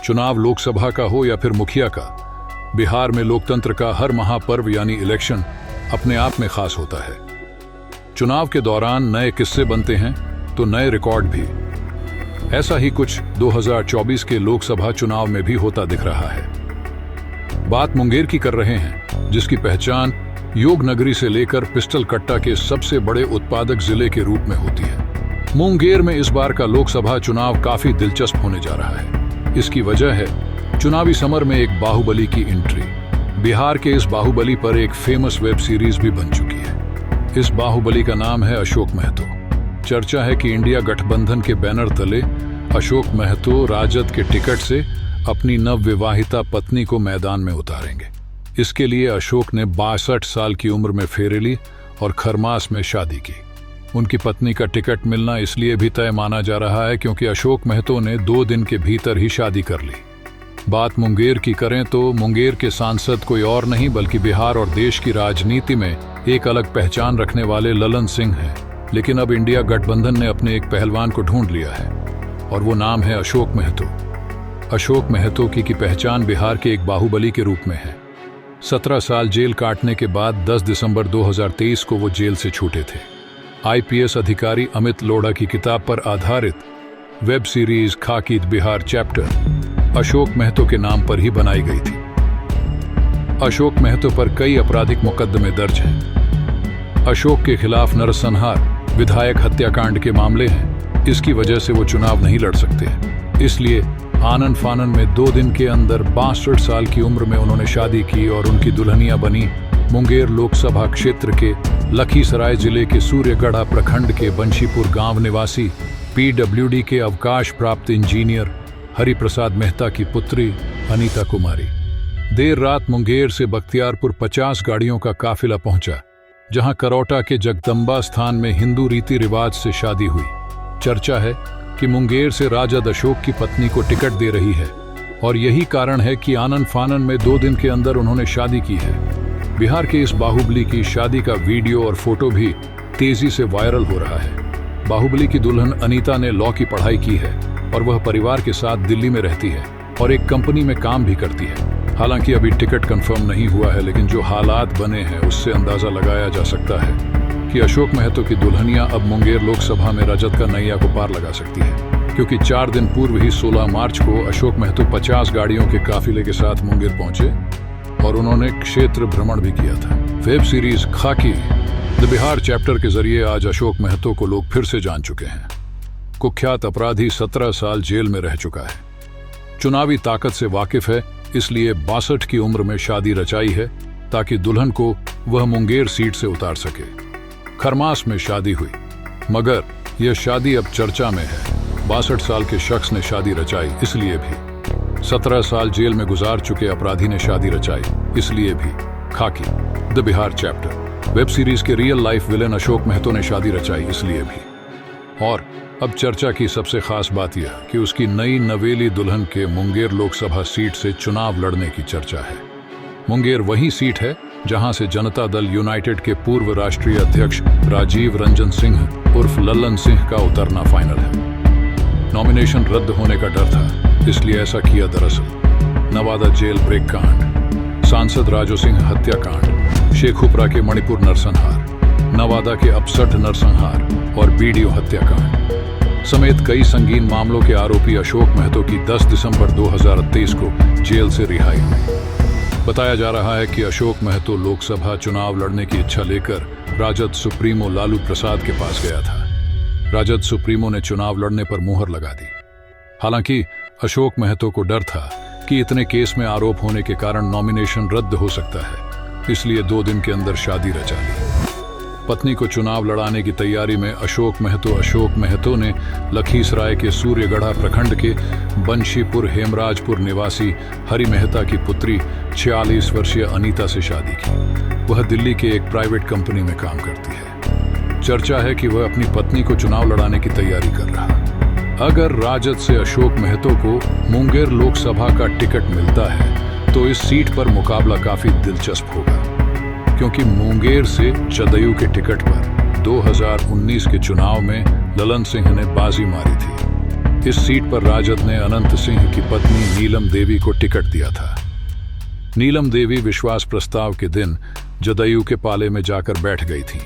चुनाव लोकसभा का हो या फिर मुखिया का, बिहार में लोकतंत्र का हर महापर्व यानी इलेक्शन अपने आप में खास होता है। चुनाव के दौरान नए किस्से बनते हैं तो नए रिकॉर्ड भी। ऐसा ही कुछ 2024 के लोकसभा चुनाव में भी होता दिख रहा है। बात मुंगेर की कर रहे हैं, जिसकी पहचान योग नगरी से लेकर पिस्टल कट्टा के सबसे बड़े उत्पादक जिले के रूप में होती है। मुंगेर में इस बार का लोकसभा चुनाव काफी दिलचस्प होने जा रहा है। इसकी वजह है चुनावी समर में एक बाहुबली की एंट्री। बिहार के इस बाहुबली पर एक फेमस वेब सीरीज भी बन चुकी है। इस बाहुबली का नाम है अशोक महतो। चर्चा है कि इंडिया गठबंधन के बैनर तले अशोक महतो राजद के टिकट से अपनी नवविवाहिता पत्नी को मैदान में उतारेंगे। इसके लिए अशोक ने 62 साल की उम्र में फेरे ली और खरमास में शादी की। उनकी पत्नी का टिकट मिलना इसलिए भी तय माना जा रहा है क्योंकि अशोक महतो ने 2 दिन के भीतर ही शादी कर ली। बात मुंगेर की करें तो मुंगेर के सांसद कोई और नहीं बल्कि बिहार और देश की राजनीति में एक अलग पहचान रखने वाले ललन सिंह हैं। लेकिन अब इंडिया गठबंधन ने अपने एक पहलवान को ढूंढ लिया है और वो नाम है अशोक महतो। अशोक महतो की पहचान बिहार के एक बाहुबली के रूप में है। 17 साल जेल काटने के बाद 10 दिसंबर 2023 को वो जेल से छूटे थे। IPS अधिकारी अमित लोढ़ा की किताब पर आधारित वेब सीरीज खाकी बिहार चैप्टर अशोक महतो के नाम पर ही बनाई गई थी। अशोक महतो पर कई आपराधिक मुकदमे दर्ज हैं। अशोक के खिलाफ नरसंहार, विधायक हत्याकांड के मामले हैं। इसकी वजह से वो चुनाव नहीं लड़ सकते। इसलिए आनन फानन में 2 दिन के अंदर 62 साल की उम्र में उन्होंने शादी की और उनकी दुल्हनिया बनी मुंगेर लोकसभा क्षेत्र के लखीसराय जिले के सूर्यगढ़ा प्रखंड के बंशीपुर गांव निवासी PWD के अवकाश प्राप्त इंजीनियर हरिप्रसाद मेहता की पुत्री अनीता कुमारी। देर रात मुंगेर से बख्तियारपुर 50 गाड़ियों का काफिला पहुंचा, जहां करौटा के जगदम्बा स्थान में हिंदू रीति रिवाज से शादी हुई। चर्चा है कि मुंगेर से राजद अशोक की पत्नी को टिकट दे रही है और यही कारण है कि आनन फानन में 2 दिन के अंदर उन्होंने शादी की है। बिहार के इस बाहुबली की शादी का वीडियो और फोटो भी तेजी से वायरल हो रहा है। बाहुबली की दुल्हन अनीता ने लॉ की पढ़ाई की है और वह परिवार के साथ दिल्ली में रहती है और एक कंपनी में काम भी करती है। हालांकि अभी टिकट कंफर्म नहीं हुआ है, लेकिन जो हालात बने हैं उससे अंदाजा लगाया जा सकता है कि अशोक महतो की दुल्हनिया अब मुंगेर लोकसभा में राजद का नैया को पार लगा सकती है, क्योंकि 4 दिन पूर्व ही 16 मार्च को अशोक महतो 50 गाड़ियों के काफिले के साथ मुंगेर पहुंचे और उन्होंने क्षेत्र भ्रमण भी किया था। वेब सीरीज खाकी द बिहार चैप्टर के जरिए आज अशोक महतो को लोग फिर से जान चुके हैं। कुख्यात अपराधी 17 साल जेल में रह चुका है, चुनावी ताकत से वाकिफ है, इसलिए 62 की उम्र में शादी रचाई है ताकि दुल्हन को वह मुंगेर सीट से उतार सके। खरमास में शादी हुई, मगर यह शादी अब चर्चा में है। 62 साल के शख्स ने शादी रचाई, इसलिए भी 17 साल जेल में गुजार चुके अपराधी ने शादी रचाई, इसलिए भी Khakee the Bihar chapter web series के real life villain Ashok Mahto ने शादी रचाई, इसलिए भी। और अब चर्चा की सबसे खास बात यह कि उसकी नई नवेली दुल्हन के मुंगेर लोकसभा सीट से चुनाव लड़ने की चर्चा है। मुंगेर वही सीट है जहां से जनता दल यूनाइटेड के पूर्व राष्ट्रीय अध्यक्ष राजीव रंजन सिंह उर्फ लल्लन सिंह का उतरना फाइनल है। नॉमिनेशन रद्द होने का डर था, इसलिए ऐसा किया। दरअसल नवादा जेल ब्रेक कांड, सांसद राजू सिंह हत्याकांड, शेखुपुरा के मणिपुर नरसंहार, नवादा के अपसठ नरसंहार और BDO हत्याकांड समेत कई संगीन मामलों के आरोपी अशोक महतो की 10 दिसंबर 2023 को जेल से रिहाई हुई। बताया जा रहा है कि अशोक महतो लोकसभा चुनाव लड़ने की इच्छा लेकर राजद सुप्रीमो लालू प्रसाद के पास गया था। राजद सुप्रीमो ने चुनाव लड़ने पर मुहर लगा दी। हालांकि अशोक महतो को डर था कि इतने केस में आरोप होने के कारण नॉमिनेशन रद्द हो सकता है, इसलिए 2 दिन के अंदर शादी रचा ली। पत्नी को चुनाव लड़ाने की तैयारी में अशोक महतो ने लखीसराय के सूर्यगढ़ा प्रखंड के बंशीपुर हेमराजपुर निवासी हरि मेहता की पुत्री 46 वर्षीय अनीता से शादी की। वह दिल्ली के एक प्राइवेट कंपनी में काम करती है। चर्चा है कि वह अपनी पत्नी को चुनाव लड़ाने की तैयारी कर रहा। अगर राजद से अशोक महतो को मुंगेर लोकसभा का टिकट मिलता है तो इस सीट पर मुकाबला काफी दिलचस्प होगा, क्योंकि मुंगेर से जदयू के टिकट पर 2019 के चुनाव में ललन सिंह ने बाजी मारी थी। इस सीट पर राजद ने अनंत सिंह की पत्नी नीलम देवी को टिकट दिया था। नीलम देवी विश्वास प्रस्ताव के दिन जदयू के पाले में जाकर बैठ गई थी।